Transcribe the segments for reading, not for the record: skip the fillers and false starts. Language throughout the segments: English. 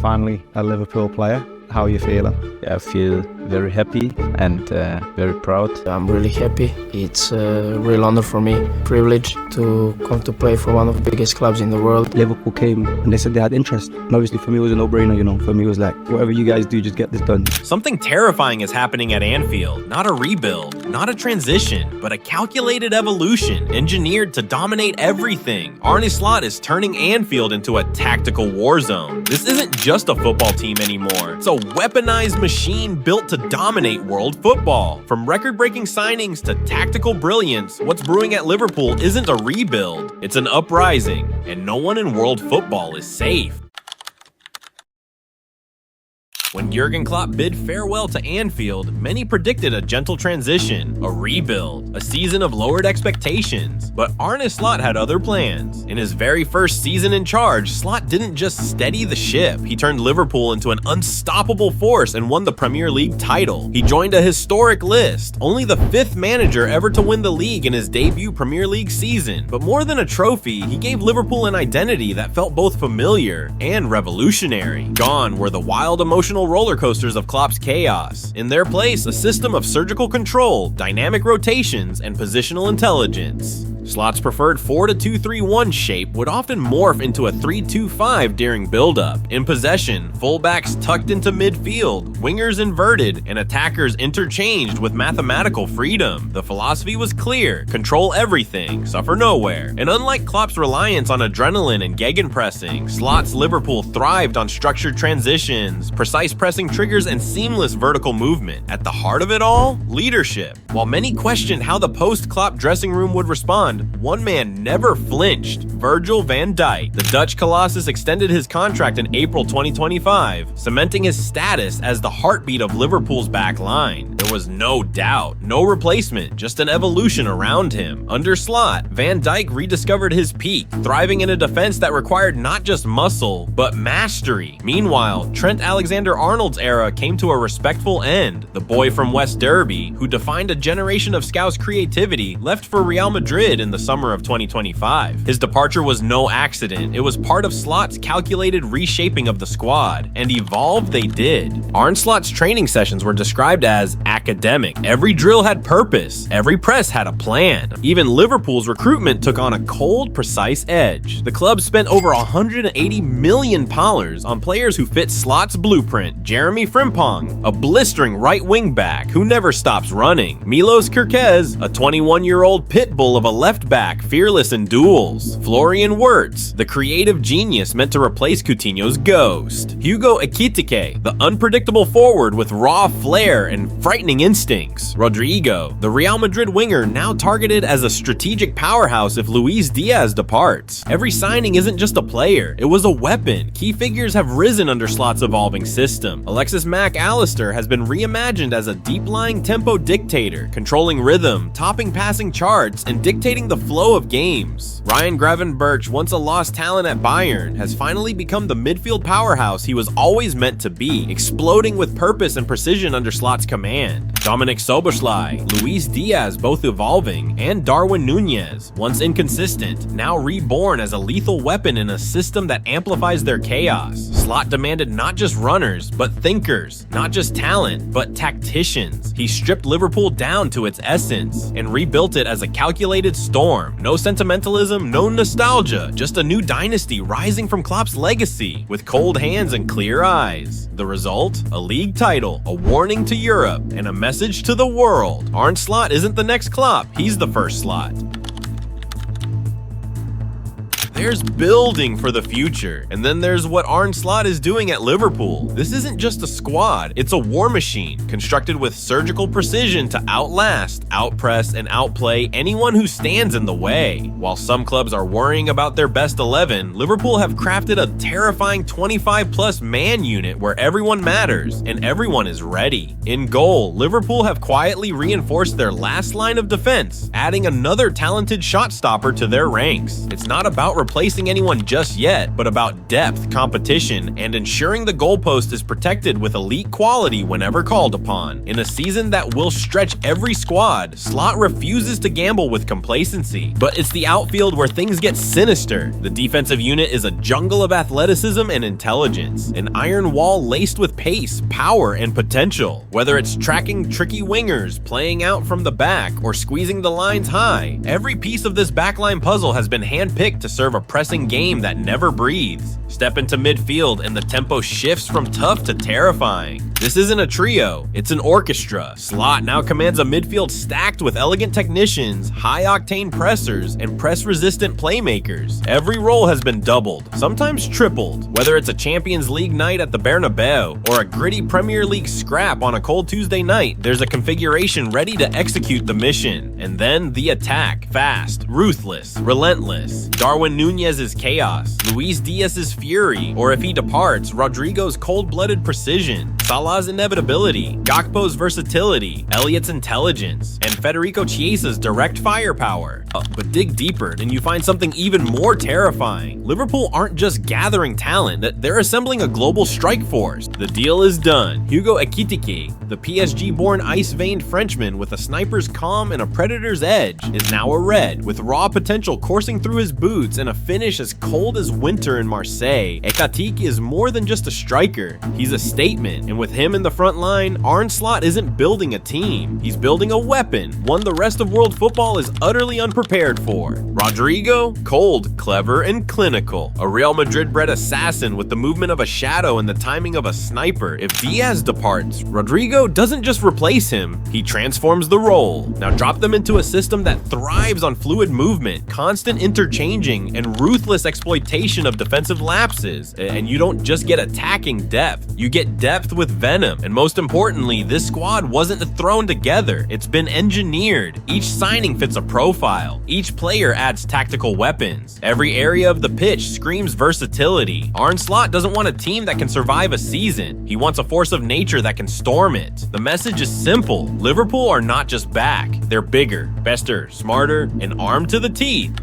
finally a Liverpool player. How are you feeling? I feel very happy and very proud. I'm really happy. It's a real honor for me, privilege to come to play for one of the biggest clubs in the world. Liverpool came and they said they had interest. And obviously for me it was a no-brainer, For me it was like, whatever you guys do, just get this done. Something terrifying is happening at Anfield. Not a rebuild, not a transition, but a calculated evolution engineered to dominate everything. Arne Slot is turning Anfield into a tactical war zone. This isn't just a football team anymore. It's a weaponized machine built to dominate world football. From record-breaking signings to tactical brilliance, what's brewing at Liverpool isn't a rebuild, it's an uprising, and no one in world football is safe. When Jurgen Klopp bid farewell to Anfield, many predicted a gentle transition, a rebuild, a season of lowered expectations. But Arne Slot had other plans. In his very first season in charge, Slot didn't just steady the ship, he turned Liverpool into an unstoppable force and won the Premier League title. He joined a historic list, only the 5th manager ever to win the league in his debut Premier League season. But more than a trophy, he gave Liverpool an identity that felt both familiar and revolutionary. Gone were the wild emotional roller coasters of Klopp's chaos. In their place, a system of surgical control, dynamic rotations, and positional intelligence. Slot's preferred 4-2-3-1 shape would often morph into a 3-2-5 during build-up. In possession, fullbacks tucked into midfield, wingers inverted, and attackers interchanged with mathematical freedom. The philosophy was clear: control everything, suffer nowhere. And unlike Klopp's reliance on adrenaline and gegenpressing, Slot's Liverpool thrived on structured transitions, precise pressing triggers, and seamless vertical movement. At the heart of it all, leadership. While many questioned how the post-Klopp dressing room would respond, one man never flinched: Virgil van Dijk. The Dutch Colossus extended his contract in April 2025, cementing his status as the heartbeat of Liverpool's back line. There was no doubt, no replacement, just an evolution around him. Under Slot, Van Dijk rediscovered his peak, thriving in a defense that required not just muscle, but mastery. Meanwhile, Trent Alexander-Arnold's era came to a respectful end. The boy from West Derby, who defined a generation of scouts' creativity, left for Real Madrid in the summer of 2025. His departure was no accident. It was part of Slot's calculated reshaping of the squad, and evolve they did. Arne Slot's training sessions were described as academic. Every drill had purpose. Every press had a plan. Even Liverpool's recruitment took on a cold, precise edge. The club spent over £180 million on players who fit Slot's blueprint. Jeremy Frimpong, a blistering right wing back who never stops running. Milos Kerkez, a 21-year-old pit bull of a left back, fearless in duels. Florian Wirtz, the creative genius meant to replace Coutinho's ghost. Hugo Ekitike, the unpredictable forward with raw flair and frightening instincts. Rodrigo, the Real Madrid winger now targeted as a strategic powerhouse if Luis Diaz departs. Every signing isn't just a player, it was a weapon. Key figures have risen under Slot's evolving system. Alexis Mac Allister has been reimagined as a deep-lying tempo dictator, controlling rhythm, topping passing charts, and dictating the flow of games. Ryan Gravenberch, once a lost talent at Bayern, has finally become the midfield powerhouse he was always meant to be, exploding with purpose and precision under Slot's command. Dominic Soboslai, Luis Diaz both evolving, and Darwin Nunez, once inconsistent, now reborn as a lethal weapon in a system that amplifies their chaos. Slot demanded not just runners, but thinkers, not just talent, but tacticians. He stripped Liverpool down to its essence and rebuilt it as a calculated storm. No sentimentalism, no nostalgia, just a new dynasty rising from Klopp's legacy, with cold hands and clear eyes. The result? A league title, a warning to Europe, and a message to the world. Arne Slot isn't the next Klopp, he's the first Slot. There's building for the future, and then there's what Arne Slot is doing at Liverpool. This isn't just a squad, it's a war machine, constructed with surgical precision to outlast, outpress, and outplay anyone who stands in the way. While some clubs are worrying about their best 11, Liverpool have crafted a terrifying 25-plus man unit where everyone matters, and everyone is ready. In goal, Liverpool have quietly reinforced their last line of defense, adding another talented shot stopper to their ranks. It's not about replacing anyone just yet, but about depth, competition, and ensuring the goalpost is protected with elite quality whenever called upon. In a season that will stretch every squad, Slot refuses to gamble with complacency. But it's the outfield where things get sinister. The defensive unit is a jungle of athleticism and intelligence, an iron wall laced with pace, power, and potential. Whether it's tracking tricky wingers, playing out from the back, or squeezing the lines high, every piece of this backline puzzle has been handpicked to serve a pressing game that never breathes. Step into midfield and the tempo shifts from tough to terrifying. This isn't a trio, it's an orchestra. Slot now commands a midfield stacked with elegant technicians, high-octane pressers, and press-resistant playmakers. Every role has been doubled, sometimes tripled. Whether it's a Champions League night at the Bernabeu or a gritty Premier League scrap on a cold Tuesday night, there's a configuration ready to execute the mission. And then the attack. Fast, ruthless, relentless. Darwin Núñez's chaos, Luis Diaz's fury, or if he departs, Rodrigo's cold-blooded precision, Salah's inevitability, Gakpo's versatility, Elliot's intelligence, and Federico Chiesa's direct firepower. But dig deeper and you find something even more terrifying. Liverpool aren't just gathering talent, they're assembling a global strike force. The deal is done. Hugo Ekitike, the PSG-born ice-veined Frenchman with a sniper's calm and a predator's edge, is now a red, with raw potential coursing through his boots and a finish as cold as winter in Marseille. Ekitike is more than just a striker, he's a statement, and with him in the front line, Arne Slot isn't building a team, he's building a weapon, one the rest of world football is utterly unprepared for. Rodrigo? Cold, clever, and clinical. A Real Madrid-bred assassin with the movement of a shadow and the timing of a sniper. If Diaz departs, Rodrigo doesn't just replace him, he transforms the role. Now drop them into a system that thrives on fluid movement, constant interchanging, and ruthless exploitation of defensive lapses. And you don't just get attacking depth, you get depth with venom. And most importantly, this squad wasn't thrown together, it's been engineered. Each signing fits a profile, each player adds tactical weapons. Every area of the pitch screams versatility. Arne Slot doesn't want a team that can survive a season, he wants a force of nature that can storm it. The message is simple: Liverpool are not just back, they're bigger, bester, smarter, and armed to the teeth.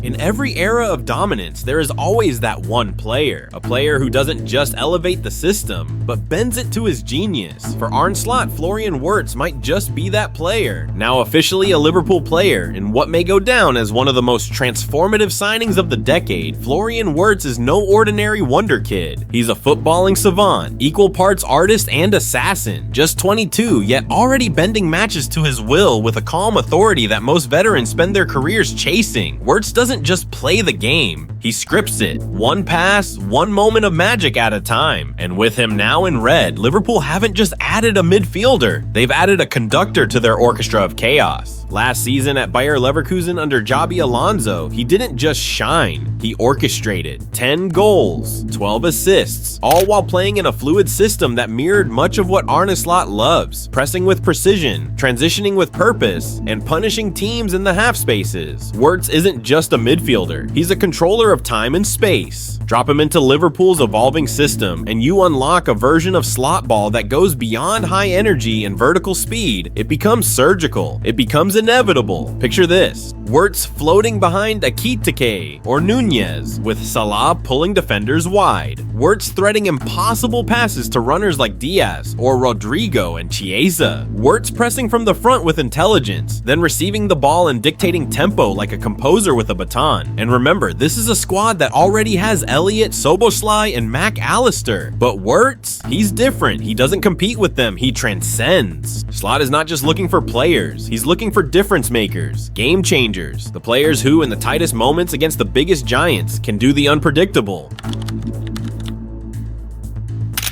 In every era of dominance, there is always that one player, a player who doesn't just elevate the system, but bends it to his genius. For Arne Slot, Florian Wirtz might just be that player. Now officially a Liverpool player, in what may go down as one of the most transformative signings of the decade, Florian Wirtz is no ordinary wonder kid. He's a footballing savant, equal parts artist and assassin. Just 22, yet already bending matches to his will with a calm authority that most veterans spend their careers chasing. Wirtz doesn't just play the game, he scripts it, one pass, one moment of magic at a time. And with him now in red, Liverpool haven't just added a midfielder, they've added a conductor to their orchestra of chaos. Last season at Bayer Leverkusen under Xabi Alonso, he didn't just shine, he orchestrated 10 goals, 12 assists, all while playing in a fluid system that mirrored much of what Arne Slot loves, pressing with precision, transitioning with purpose, and punishing teams in the half spaces. Wirtz isn't just a midfielder, he's a controller of time and space. Drop him into Liverpool's evolving system, and you unlock a version of slot ball that goes beyond high energy and vertical speed. It becomes surgical, it becomes inevitable. Picture this: Wirtz floating behind Ekitike or Núñez, with Salah pulling defenders wide. Wirtz threading impossible passes to runners like Diaz or Rodrigo and Chiesa. Wirtz pressing from the front with intelligence, then receiving the ball and dictating tempo like a composer with a baton. And remember, this is a squad that already has Elliot, Szoboszlai, and Mac Allister. But Wirtz, he's different. He doesn't compete with them, he transcends. Slot is not just looking for players, he's looking for difference makers, game changers, the players who, in the tightest moments against the biggest giants, can do the unpredictable.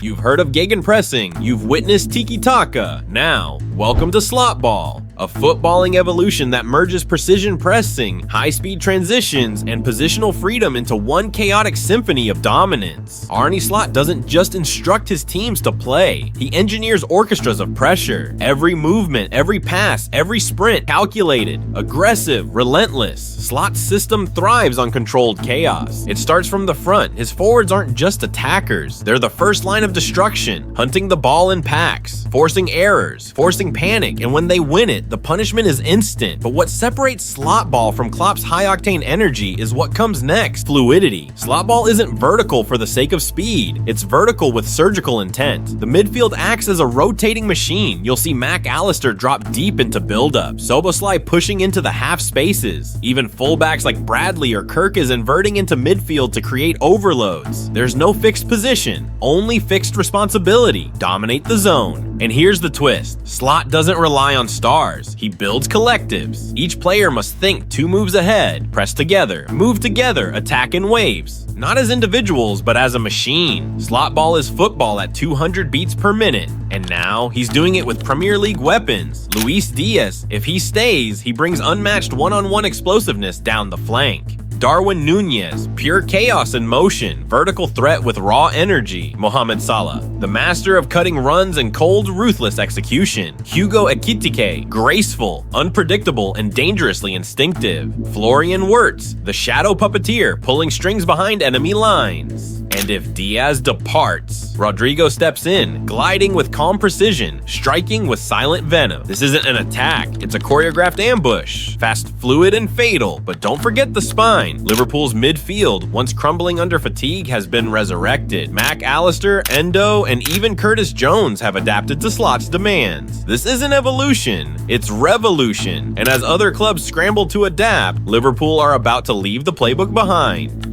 You've heard of gegenpressing, you've witnessed tiki-taka. Now, welcome to slot ball, a footballing evolution that merges precision pressing, high-speed transitions, and positional freedom into one chaotic symphony of dominance. Arne Slot doesn't just instruct his teams to play, he engineers orchestras of pressure. Every movement, every pass, every sprint, calculated, aggressive, relentless. Slot's system thrives on controlled chaos. It starts from the front. His forwards aren't just attackers, they're the first line of destruction, hunting the ball in packs, forcing errors, forcing panic, and when they win it, the punishment is instant. But what separates slot ball from Klopp's high-octane energy is what comes next: fluidity. Slot ball isn't vertical for the sake of speed. It's vertical with surgical intent. The midfield acts as a rotating machine. You'll see Mac Allister drop deep into build-up, Soboslai pushing into the half spaces. Even fullbacks like Bradley or Kirk is inverting into midfield to create overloads. There's no fixed position, only fixed responsibility: dominate the zone. And here's the twist: Slot doesn't rely on stars, he builds collectives. Each player must think 2 moves ahead, press together, move together, attack in waves. Not as individuals, but as a machine. Slot ball is football at 200 beats per minute. And now, he's doing it with Premier League weapons. Luis Diaz, if he stays, he brings unmatched one-on-one explosiveness down the flank. Darwin Nunez, pure chaos in motion, vertical threat with raw energy. Mohamed Salah, the master of cutting runs and cold, ruthless execution. Hugo Ekitike, graceful, unpredictable, and dangerously instinctive. Florian Wirtz, the shadow puppeteer, pulling strings behind enemy lines. And if Diaz departs, Rodrigo steps in, gliding with calm precision, striking with silent venom. This isn't an attack, it's a choreographed ambush. Fast, fluid, and fatal, but don't forget the spine. Liverpool's midfield, once crumbling under fatigue, has been resurrected. Mac Allister, Endo, and even Curtis Jones have adapted to Slot's demands. This isn't evolution, it's revolution. And as other clubs scramble to adapt, Liverpool are about to leave the playbook behind.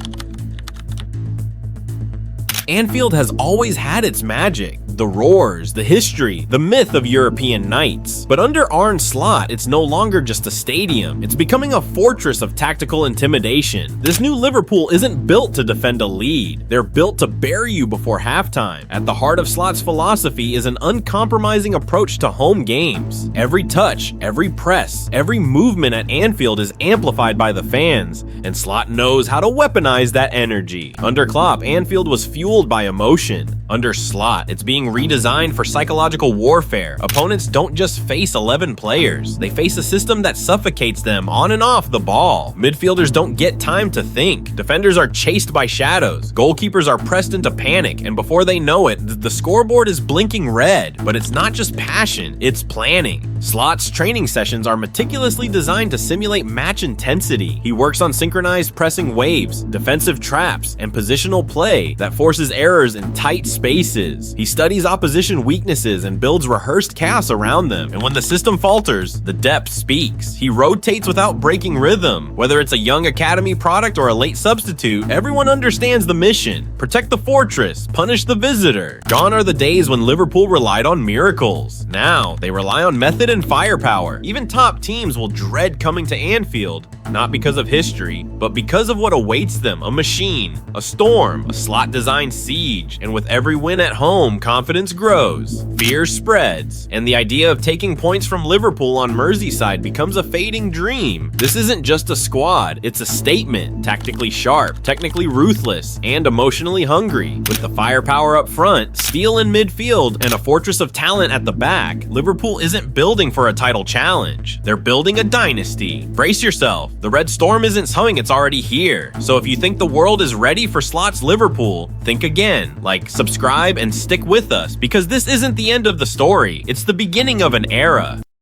Anfield has always had its magic. The roars, the history, the myth of European nights. But under Arne Slot, it's no longer just a stadium. It's becoming a fortress of tactical intimidation. This new Liverpool isn't built to defend a lead. They're built to bury you before halftime. At the heart of Slot's philosophy is an uncompromising approach to home games. Every touch, every press, every movement at Anfield is amplified by the fans, and Slot knows how to weaponize that energy. Under Klopp, Anfield was fueled by emotion. Under Slot, it's being redesigned for psychological warfare. Opponents don't just face 11 players, they face a system that suffocates them on and off the ball. Midfielders don't get time to think. Defenders are chased by shadows. Goalkeepers are pressed into panic, and before they know it, the scoreboard is blinking red. But it's not just passion, it's planning. Slot's training sessions are meticulously designed to simulate match intensity. He works on synchronized pressing waves, defensive traps, and positional play that forces errors in tight spaces. He studies opposition weaknesses and builds rehearsed chaos around them. And when the system falters, the depth speaks. He rotates without breaking rhythm. Whether it's a young academy product or a late substitute, everyone understands the mission. Protect the fortress, punish the visitor. Gone are the days when Liverpool relied on miracles. Now, they rely on method and firepower. Even top teams will dread coming to Anfield, not because of history, but because of what awaits them: a machine, a storm, a Slot-designed siege. And with every win at home, confidence grows, fear spreads, and the idea of taking points from Liverpool on Merseyside becomes a fading dream. This isn't just a squad, it's a statement: tactically sharp, technically ruthless, and emotionally hungry. With the firepower up front, steel in midfield, and a fortress of talent at the back, Liverpool isn't building for a title challenge. They're building a dynasty. Brace yourself, the Red Storm isn't coming, it's already here. So if you think the world is ready for Slot's Liverpool, think again. Like, subscribe, and stick with us, because this isn't the end of the story, it's the beginning of an era.